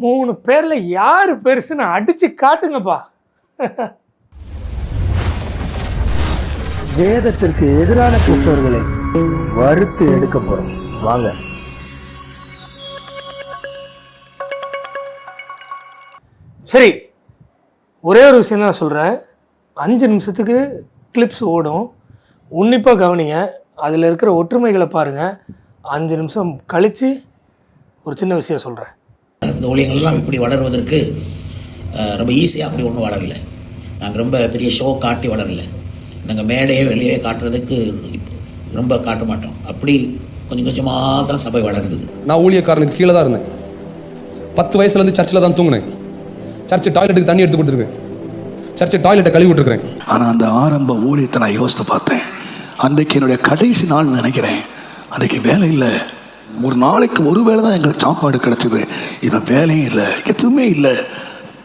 3 பேரில் யார் பெருசுன்னு அடித்து காட்டுங்கப்பா. வேதத்திற்கு எதிரான கிறிஸ்தவர்களை வறுத்து எடுக்க போறோம். வாங்க. சரி, ஒரே ஒரு விஷயம் தான் சொல்கிறேன். 5 நிமிஷத்துக்கு கிளிப்ஸ் ஓடும், உன்னிப்பாக கவனிங்க. அதில் இருக்கிற ஒற்றுமைகளை பாருங்கள். 5 நிமிஷம் கழித்து ஒரு சின்ன விஷயம் சொல்கிறேன். இந்த ஊழியங்கள்லாம் இப்படி வளர்வதற்கு ரொம்ப ஈஸியாக அப்படி ஒன்றும் வளரல. நாங்கள் ரொம்ப பெரிய ஷோ காட்டி வளரல. நாங்கள் மேடையே வெளியே காட்டுறதுக்கு ரொம்ப காட்ட மாட்டோம். அப்படி கொஞ்சம் கொஞ்சமாக தான் சபை வளருது. நான் ஊழியக்காரனுக்கு கீழே தான் இருந்தேன். 10 வயசுலேருந்து சர்ச்சில் தான் தூங்கினேன். சர்ச்சு டாய்லெட்டுக்கு தண்ணி எடுத்து கொடுத்துருக்கேன். சர்ச்சு டாய்லெட்டை கழுவி விட்டுருக்கிறேன். ஆனால் அந்த ஆரம்ப ஊழியத்தை நான் யோசித்து பார்த்தேன். அன்றைக்கு என்னுடைய கடைசி நாள் நினைக்கிறேன். அன்றைக்கு வேலை இல்லை. ஒரு நாளைக்கு ஒரு வேளை தான் எங்களுக்கு சாப்பாடு கிடச்சிது. இவன் வேலையும் இல்லை, எதுவுமே இல்லை.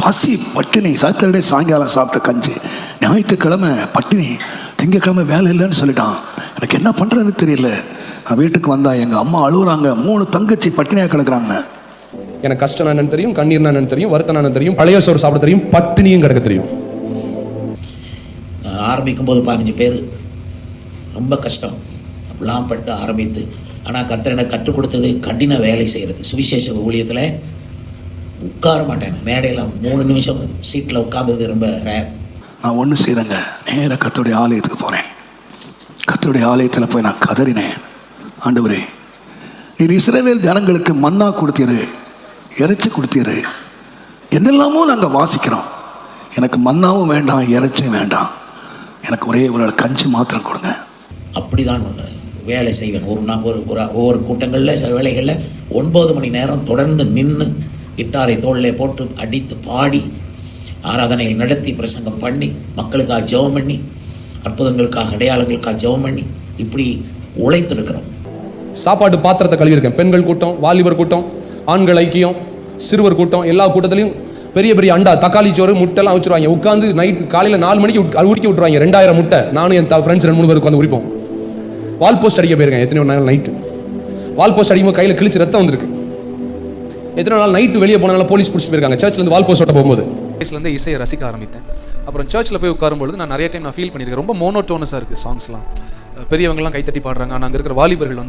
பசி, பட்டினி. சாட்டர்டே சாயங்காலம் சாப்பிட்ட கஞ்சி, ஞாயிற்றுக்கிழமை பட்டினி, திங்கக்கிழமை வேலை இல்லைன்னு சொல்லிட்டான். எனக்கு என்ன பண்ணுறதுன்னு தெரியல. நான் வீட்டுக்கு வந்தா எங்கள் அம்மா அழுகுறாங்க. 3 தங்கச்சி பட்டினியாக கிடக்குறாங்க. எனக்கு கஷ்டம் என்னன்னு தெரியும், கண்ணீர் என்னன்னு தெரியும், வருத்தம் என்னன்னு தெரியும், பழைய சோறு சாப்பிட தெரியும், பட்டினியும் கிடக்க தெரியும். ஆரம்பிக்கும் போது 15 பேர், ரொம்ப கஷ்டம். அப்படிலாம் பட்டு ஆரம்பித்து, ஆனால் கர்த்தர் எனக்கு கற்றுக் கொடுத்தது கடின வேலை செய்கிறது. சுவிசேஷ ஊழியத்தில் உட்கார மாட்டேன். மேடையில் 3 நிமிஷம் சீட்டில் உட்கார்ந்தது ரொம்ப ரேர். நான் ஒன்று செய்தேங்க, நேராக கர்த்தருடைய ஆலயத்துக்கு போனேன். கர்த்தருடைய ஆலயத்தில் போய் நான் கதறினேன், ஆண்டவரே, நீர் இஸ்ரவேல் ஜனங்களுக்கு மன்னா கொடுத்தீரு, இறைச்சி கொடுத்தீரு, என்னெல்லாமோ நாங்கள் வாசிக்கிறோம். எனக்கு மன்னாவும் வேண்டாம், இறைச்சியும் வேண்டாம். எனக்கு ஒரே ஒரு கஞ்சி மாத்திரம் கொடுங்க. அப்படிதான் வேலை செய்வேன். ஒவ்வொரு கூட்டங்களில் சில வேலைகளில் 9 மணி நேரம் தொடர்ந்து நின்று கிட்டாரை தோளிலே போட்டு அடித்து பாடி ஆராதனைகள் நடத்தி பிரசங்கம் பண்ணி மக்களுக்காக ஜெபம் பண்ணி அற்புதங்களுக்காக அடையாளங்களுக்காக ஜெபம் பண்ணி இப்படி உழைத்திருக்கிறோம். சாப்பாட்டு பாத்திரத்தை கழுவிருக்கேன். பெண்கள் கூட்டம், வாலிபர் கூட்டம், ஆண்கள் ஐக்கியம், சிறுவர் கூட்டம், எல்லா கூட்டத்திலையும் பெரிய பெரிய அண்டா, தக்காளி சோறு, முட்டைலாம் வச்சுருவாங்க. உட்காந்து நைட் காலையில் 4 மணிக்கு உருக்கி விட்டுருவாங்க. 2000 முட்டை. நானும் என் ஃப்ரெண்ட்ஸ் 2-3 பேர் உட்காந்து உரிப்போம். வால் போஸ்ட் அடிக்க போயிருக்கேன். எத்தனை நாள் நைட்டு வால் போஸ்ட் அடிக்கும்போது கையில் கிழிச்சு ரத்தம் வந்திருக்கு. எத்தனை நாள் நைட்டு வெளியே போனால போலீஸ் பிடிச்சிட்டு போயிருக்காங்க. சர்ச்சில் வால் போஸ்ட் ஓட்ட போகும்போது வயசுலேருந்து இசையை ரசிக்க ஆரம்பித்தேன். அப்புறம் சர்ச்சில் போய் உட்காரும்பொழுது நான் நிறைய டைம் நான் ஃபீல் பண்ணியிருக்கேன். ரொம்ப மோனோட்டோனஸாக இருக்குது சாங்ஸ்லாம். பெரியவங்கலாம் கைத்தட்டி பாடுறாங்க. ஆனால் அங்கே இருக்கிற வாலிபர்கள்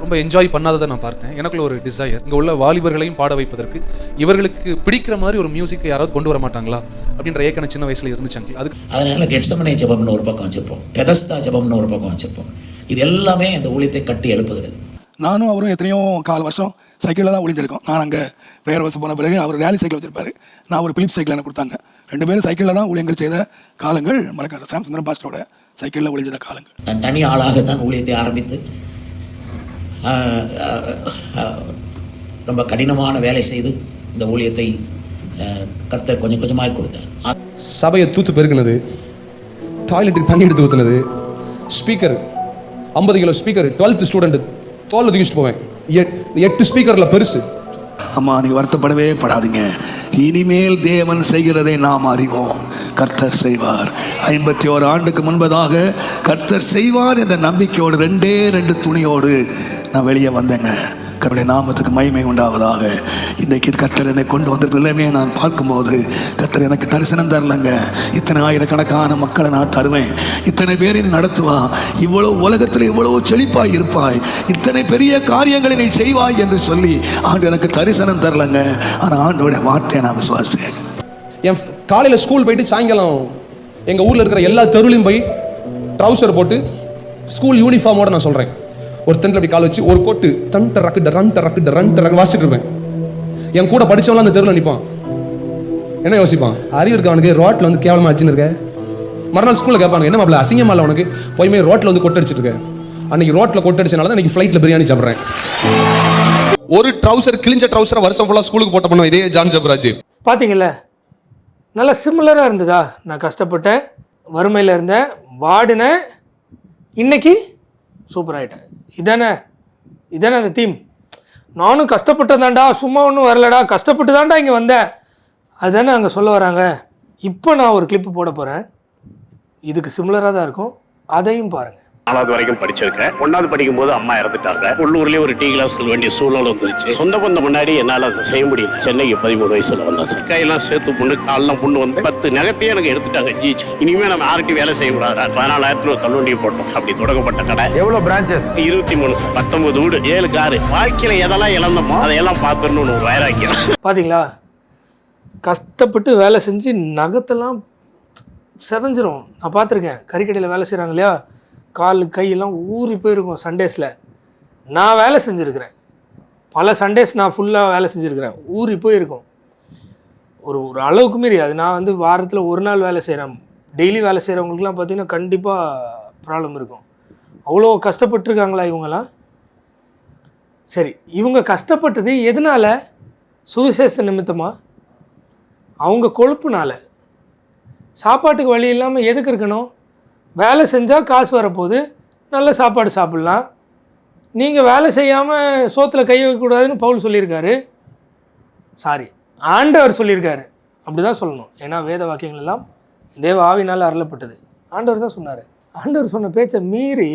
ரொம்ப என்ஜாய் பண்ணாததை நான் பார்த்தேன். எனக்குள்ள ஒரு டிசையர், இங்கே உள்ள வாலிபர்களையும் பாட வைப்பதற்கு இவர்களுக்கு பிடிக்கிற மாதிரி ஒரு மியூசிக்கை யாராவது கொண்டு வர மாட்டாங்களா அப்படின்ற ஏக்கன சின்ன வயசில் இருந்துச்சாங்க. அதுக்கு அதனால கெட்சமனே ஜெபம்னு ஒரு பக்கம் வச்சுருப்போம், பெதஸ்தா ஜெபம்னு ஒரு பக்கம் வச்சுருப்போம். இது எல்லாமே அந்த ஊழியத்தை கட்டி எழுப்புகிறது. நானும் அவரும் எத்தனையோ கால வருஷம் சைக்கிளில் தான் ஒளிஞ்சிருக்கோம். நான் அங்கே வேறு வருஷம் போன பிறகு அவர் ரேலி சைக்கிள் வச்சிருப்பாரு, நான் ஒரு பிலிப் சைக்கிள் எனக்கு கொடுத்தாங்க. 2 பேரும் சைக்கிளில் தான் ஊழியங்கள் செய்த காலங்கள் மறக்காது. சாம்சுந்தரம் பாஸ்டரோட சைக்கிளில் ஒளிஞ்சத காலங்கள். நான் தனி ஆளாகத்தான் ஊழியத்தை ஆரம்பித்து ரொம்ப கடினமான வேலை செய்து இந்த ஊழியத்தை கர்த்தர் கொஞ்சம் கொஞ்சமாக கொடுத்தார். சபையை தூத்து பெருக்கினது, டாய்லெட்டுக்கு தண்ணி எடுத்து ஊற்றுனது, speaker 50 kilo speaker 12th student தோல்ல தூக்கிட்டு போவேன். 8 ஸ்பீக்கரில் பெருசு. அம்மா, நீங்கள் வருத்தப்படவே படாதீங்க. இனிமேல் தேவன் செய்கிறதை நாம் அறிவோம். கர்த்தர் செய்வார். 51 ஆண்டுக்கு முன்பதாக கர்த்தர் செய்வார் என்ற நம்பிக்கையோடு 2 துணியோடு நான் வெளியே வந்தேங்க. கர்த்தருடைய நாமத்துக்கு மகிமை உண்டாவதாக. இன்றைக்கு கர்த்தர் என்னை கொண்டு வந்திருக்கவே நான் பார்க்கும்போது கர்த்தர் எனக்கு தரிசனம் தரலங்க. இத்தனை ஆயிரக்கணக்கான மக்களை நான் தருவேன், இத்தனை பேரை நீ நடத்துவா, இவ்வளவு உலகத்தில் இவ்வளவு செழிப்பாய் இருப்பாய், இத்தனை பெரிய காரியங்களை நீ செய்வாய் என்று சொல்லி ஆண்டு எனக்கு தரிசனம் தரலங்க. ஆனால் ஆண்டோடைய வார்த்தையை நான் விசுவாசித்தேன். என் காலையில் ஸ்கூல் போயிட்டு சாயங்காலம் எங்கள் ஊரில் இருக்கிற எல்லா தெருவிலையும் போய் ட்ரௌசர் போட்டு ஸ்கூல் யூனிஃபார்மோட நான் சொல்கிறேன், ஒரு தென்னில் அப்படி கால் வச்சு ஒரு கோட்டு தண்ட ரக்கு ரன் வாசிட்டு இருப்பேன். என் கூட படித்தவங்களாம் அந்த தெருவில் நிற்பான். என்ன யோசிப்பான், அறிவு இருக்கு அவனுக்கு, ரோட்டில் கேவலமாக அடிச்சுன்னு இருக்க. மறுநாள் ஸ்கூலில் கேட்பாங்க, என்ன மாப்பிள்ள அசிங்கமா இல்லை உனக்கு, போய் ரோட்டில் கொட்டடிச்சிட்டு இருக்கேன். அன்னைக்கு ரோட்டில் கொட்டடிச்சனால தான் அன்னைக்கு ஃப்ளைட்டில் பிரியாணி சாப்பிட்றேன். ஒரு ட்ரௌசர், கிழிஞ்ச ட்ரௌசரை வருஷம் ஃபுல்லாக ஸ்கூலுக்கு போட்ட பண்ணுவோம். இதே ஜான் ஜபராஜ். பார்த்தீங்கள, நல்லா சிமிலராக இருந்ததா? நான் கஷ்டப்பட்டேன், வறுமையில் இருந்தேன், வாடினேன், இன்னைக்கு சூப்பர் ஆகிட்டேன். இதானே அந்த தீம். நானும் கஷ்டப்பட்டதாண்டா, சும்மா ஒன்றும் வரலடா, கஷ்டப்பட்டு தாண்டா இங்கே வந்தேன், அதுதானே அங்கே சொல்ல வராங்க. இப்போ நான் ஒரு கிளிப்பு போட போகிறேன், இதுக்கு சிமிலராக தான் இருக்கும், அதையும் பாருங்கள். 4வது வரைக்கும் படிச்சிருக்கேன். 1வது படிக்கும் போது அம்மா இறந்துட்டாங்க. உள்ளூர்லயே ஒரு டீ கிளாஸ்க்கு வேண்டிய சூழ்நிலை வந்துருச்சு. சொந்த பந்தம் முன்னாடி என்னால அதை செய்ய முடியல. சென்னைக்கு 13 வயசுல வந்தேன் சார். கையெல்லாம் சேர்த்து புண்ணு, காலெல்லாம் புண்ணு வந்து 10 நகத்தையே எனக்கு எடுத்துட்டாங்க. ஜிச்சு இனிமே நம்ம யார்கிட்ட வேலை செய்யக்கூடாது. 14,000 தள்ளுவண்டியை போட்டோம். அப்படி தொடங்கப்பட்ட கடை. எவ்வளவு பிரான்ச்சஸ்? 23 சார். 19 வீடு, 7 காரு. வாழ்க்கையில எதெல்லாம் இழந்தோமோ அதையெல்லாம் பார்த்துடணும்னு ஒரு வைராக்கியம். பார்த்தீங்களா, கஷ்டப்பட்டு வேலை செஞ்சு நகத்தெல்லாம் செதஞ்சிரும். நான் பார்த்துருக்கேன், கறிக்கடையில் வேலை செய்கிறாங்க இல்லையா, கால் கையெல்லாம் ஊறி போயிருக்கும் சண்டேஸில். நான் வேலை செஞ்சுருக்கிறேன், பல சண்டேஸ் நான் ஃபுல்லாக வேலை செஞ்சுருக்கிறேன், ஊறி போயிருக்கும். ஒரு அளவுக்கு மீறி அது. நான் வந்து வாரத்தில் ஒரு நாள் வேலை செய்கிறேன். டெய்லி வேலை செய்கிறவங்களுக்குலாம் பார்த்திங்கன்னா கண்டிப்பாக ப்ராப்ளம் இருக்கும். அவ்வளோ கஷ்டப்பட்டுருக்காங்களா இவங்கெல்லாம்? சரி, இவங்க கஷ்டப்பட்டது எதனால்? சுவிசேஷ நிமித்தமாக? அவங்க கொழுப்புனால. சாப்பாட்டுக்கு வழி இல்லாமல் எதுக்கு இருக்கணும்? வேலை செஞ்சால் காசு வரப்போகுது, நல்ல சாப்பாடு சாப்பிட்லாம். நீங்கள் வேலை செய்யாமல் சோத்தில் கை வைக்கக்கூடாதுன்னு பவுல் சொல்லியிருக்காரு. சாரி, ஆண்டவர் சொல்லியிருக்காரு. அப்படி தான் சொல்லணும். ஏன்னா வேத வாக்கியங்கள் எல்லாம் தேவ ஆவினால் அருளப்பட்டது. ஆண்டவர் தான் சொன்னார். ஆண்டவர் சொன்ன பேச்சை மீறி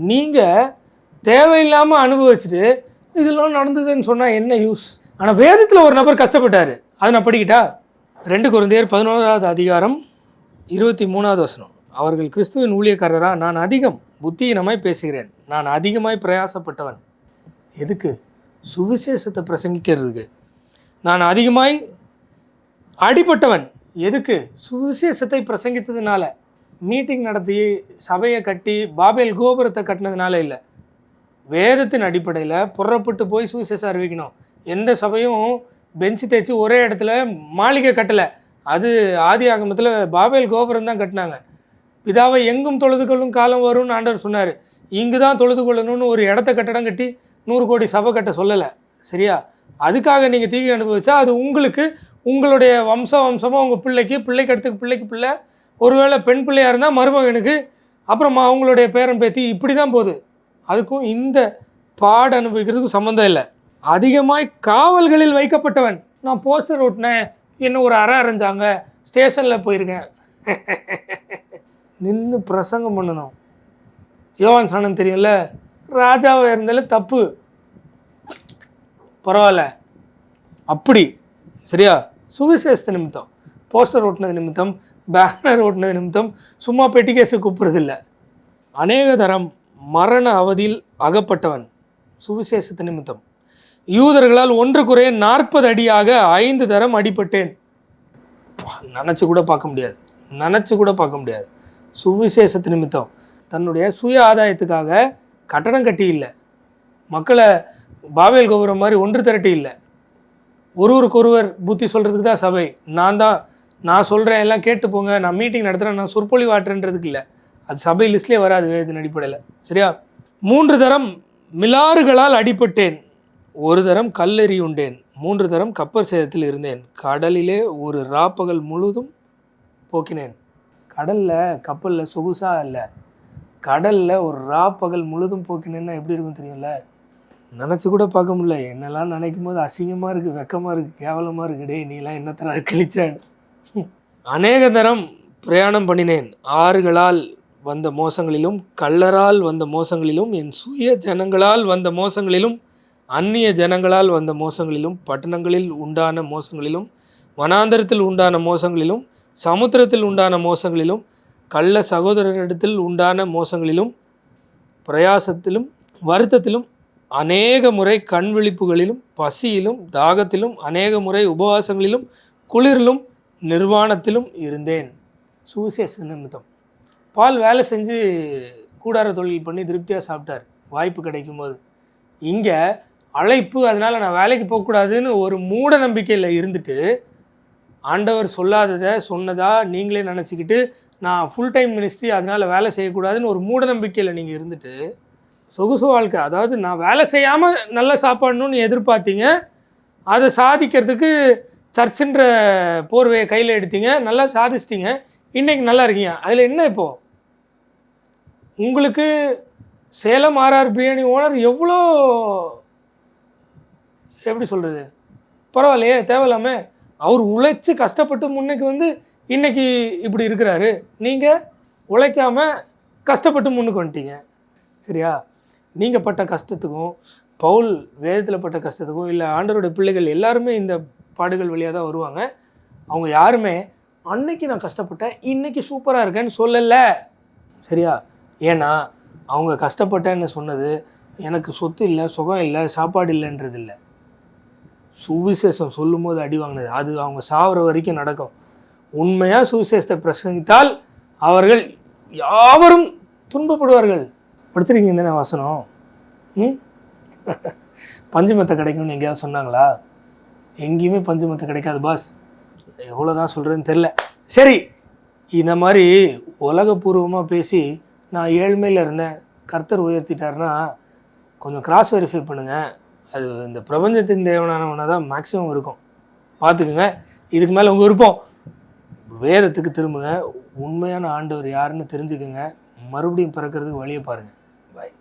நீங்கள் தேவையில்லாமல் அனுபவிச்சுட்டு இதெல்லாம் நடந்ததுன்னு சொன்னால் என்ன யூஸ்? ஆனால் வேதத்தில் ஒரு நபர் கஷ்டப்பட்டார். அதை நான் படிக்கிட்டா? 2 கொரிந்தியர் 11வது அதிகாரம் 23வது வசனம். அவர்கள் கிறிஸ்துவின் ஊழியக்காரரா? நான் அதிகம் புத்தியினமாய் பேசுகிறேன், நான் அதிகமாய் பிரயாசப்பட்டவன். எதுக்கு? சுவிசேஷத்தை பிரசங்கிக்கிறதுக்கு. நான் அதிகமாய் அடிபட்டவன். எதுக்கு? சுவிசேஷத்தை பிரசங்கித்ததுனால. மீட்டிங் நடத்தி சபையை கட்டி பாபேல் கோபுரத்தை கட்டினதுனால இல்லை. வேதத்தின் அடிப்படையில் புறப்பட்டு போய் சுவிசேஷம் அறிவிக்கணும். எந்த சபையும் பெஞ்சு தேய்ச்சி ஒரே இடத்துல மாளிகை கட்டலை. அது ஆதி ஆகமத்தில் பாபேல் கோபுரம் தான் கட்டினாங்க. பிதாவை எங்கும் தொழுது கொள்ளும் காலம் வரும்னு ஆண்டவர் சொன்னார். இங்கு தான் தொழுது கொள்ளணும்னு ஒரு இடத்த கட்டடம் கட்டி 100 கோடி சபை கட்ட சொல்லலை. சரியா? அதுக்காக நீங்கள் தீங்கி அனுபவிச்சா அது உங்களுக்கு, உங்களுடைய வம்சமாக உங்கள் பிள்ளைக்கு அடுத்துக்கு பிள்ளை, ஒருவேளை பெண் பிள்ளையாக இருந்தால் மருமகனுக்கு, அப்புறமா அவங்களுடைய பேரன் பேத்தி, இப்படி தான் போகுது. அதுக்கும் இந்த பாடு அனுபவிக்கிறதுக்கும் சம்மந்தம் இல்லை. அதிகமாய் காவல்களில் வைக்கப்பட்டவன். நான் போஸ்டர் ஓட்டினேன், என்ன ஒரு அறை அரைஞ்சாங்க, ஸ்டேஷனில் போயிருக்கேன். நின்று பிரசங்கம் பண்ணணும். யோவான் ஸ்நானன் தெரியும்ல, ராஜாவாக இருந்தாலும் தப்பு, பரவாயில்ல அப்படி. சரியா? சுவிசேஷ நிமித்தம், போஸ்டர் ஓட்டினது நிமித்தம், பேனர் ஓட்டினது நிமித்தம் சும்மா பெட்டி கேஸு கூப்பிட்றதில்லை. அநேக தரம் மரண அவதியில் அகப்பட்டவன். சுவிசேஷத்து நிமித்தம் யூதர்களால் 1 குறைய 40 அடியாக 5 தரம் அடிபட்டேன். நினச்சி கூட பார்க்க முடியாது. சுவிசேஷத்து நிமித்தம் தன்னுடைய சுய ஆதாயத்துக்காக கட்டடம் கட்டி இல்லை, மக்களை பாபேல் கோபுரம் மாதிரி ஒன்று திரட்டி இல்லை. ஒருவருக்கொருவர் புத்தி சொல்கிறதுக்கு தான் சபை. நான் சொல்கிறேன், எல்லாம் கேட்டு போங்க, நான் மீட்டிங் நடத்துகிறேன், நான் சொற்பொழி வாட்டுறன்றதுக்கு இல்லை. அது சபை லிஸ்ட்லேயே வராது வேதத்தின் அடிப்படையில். சரியா? 3 தரம் மிலாறுகளால் அடிபட்டேன், 1 தரம் கல்லெறி உண்டேன், 3 தரம் கப்பர் சேதத்தில் இருந்தேன், கடலிலே ஒரு ராப்பகல் முழுதும் போக்கினேன். கடலில் கப்பலில் சொகுசாக இல்லை, கடலில் ஒரு ராப்பகல் முழுதும் போக்கினேன்னா எப்படி இருக்கும் தெரியும்ல? நினச்சி கூட பார்க்க முடியல. என்னெல்லாம் நினைக்கும் போது அசிங்கமாக இருக்குது, வெக்கமாக இருக்குது, கேவலமாக இருக்குது. டே நீலாம் என்ன தர கழிச்சான். அநேக தரம் பிரயாணம் பண்ணினேன், ஆறுகளால் வந்த மோசங்களிலும், கள்ளரால் வந்த மோசங்களிலும், என் சுய ஜனங்களால் வந்த மோசங்களிலும், அந்நிய ஜனங்களால் வந்த மோசங்களிலும், பட்டணங்களில் உண்டான மோசங்களிலும், வனாந்தரத்தில் உண்டான மோசங்களிலும், சமுத்திரத்தில் உண்டான மோசங்களிலும், கள்ள சகோதரரிடத்தில் உண்டான மோசங்களிலும், பிரயாசத்திலும் வருத்தத்திலும், அநேக முறை கண் விழிப்புகளிலும், பசியிலும் தாகத்திலும், அநேக முறை உபவாசங்களிலும், குளிரிலும், நிர்வாணத்திலும் இருந்தேன். சுவிசேஷ நிமித்தம். பால் வேலை செஞ்சு கூடார தொழில் பண்ணி திருப்தியாக சாப்பிட்டார் வாய்ப்பு கிடைக்கும் போது. இங்கே அழைப்பு, அதனால் நான் வேலைக்கு போகக்கூடாதுன்னு ஒரு மூட நம்பிக்கையில் இருந்துட்டு, ஆண்டவர் சொல்லாததை சொன்னதா நீங்களே நினச்சிக்கிட்டு, நான் ஃபுல் டைம் மினிஸ்ட்ரி அதனால் வேலை செய்யக்கூடாதுன்னு ஒரு மூட நம்பிக்கையில் நீங்கள் இருந்துட்டு, சொகுசு வாழ்க்கை, அதாவது நான் வேலை செய்யாமல் நல்ல சாப்பாடணும்னு எதிர்பார்த்தீங்க, அதை சாதிக்கிறதுக்கு சர்ச்சுன்ற போர்வையை கையில் எடுத்தீங்க, நல்லா சாதிச்சிட்டிங்க, இன்றைக்கி நல்லா இருக்கீங்க. அதில் என்ன இப்போது? உங்களுக்கு சேலம் ஆர்ஆர் பிரியாணி ஓனர் எவ்வளோ, எப்படி சொல்கிறது, பரவாயில்லையே, தேவையில்லாமே அவர் உழைச்சி கஷ்டப்பட்டு முன்னைக்கு வந்து இன்றைக்கி இப்படி இருக்கிறாரு. நீங்கள் உழைக்காமல் கஷ்டப்பட்டு முன்னுக்கு வந்துட்டீங்க. சரியா? நீங்கள் பட்ட கஷ்டத்துக்கும் பவுல் வேதத்தில் பட்ட கஷ்டத்துக்கும் இல்லை ஆண்டவருடைய பிள்ளைகள் எல்லாருமே இந்த பாடுகள் வழியாக தான் வருவாங்க. அவங்க யாருமே அன்னைக்கு நான் கஷ்டப்பட்டேன் இன்னைக்கு சூப்பராக இருக்கேன்னு சொல்லலை. சரியா? ஏன்னா அவங்க கஷ்டப்பட்டேன்னு சொன்னது எனக்கு சொத்து இல்லை, சுகம் இல்லை, சாப்பாடு இல்லைன்றது இல்லை. சுவிசேஷம் சொல்லும் போது அடி வாங்கினது அது அவங்க சாவர வரைக்கும் நடக்கும். உண்மையாக சுவிசேஷத்தை பிரசங்கித்தால் அவர்கள் யாவரும் துன்பப்படுவார்கள். படுத்துருக்கீங்க தானே வசனம்? பஞ்சுமெத்தை கிடைக்கும்னு எங்கேயாவது சொன்னாங்களா? எங்கேயுமே பஞ்சுமெத்தை கிடைக்காது பாஸ். எவ்வளோதான் சொல்கிறேன்னு தெரில. சரி, இந்த மாதிரி உலகபூர்வமாக பேசி நான் ஏழ்மையில் இருந்தேன் கர்த்தர் உயர்த்திட்டாருன்னா கொஞ்சம் கிராஸ் வெரிஃபை பண்ணுங்கள். அது இந்த பிரபஞ்சத்தின் தேவனானவனாக தான் மேக்ஸிமம் இருக்கும். பார்த்துக்குங்க. இதுக்கு மேலே உங்கள் விருப்பம். வேதத்துக்கு திரும்புங்க. உண்மையான ஆண்டவர் யாருன்னு தெரிஞ்சுக்குங்க. மறுபடியும் பிறக்கிறதுக்கு வழியை பாருங்கள். பாய்.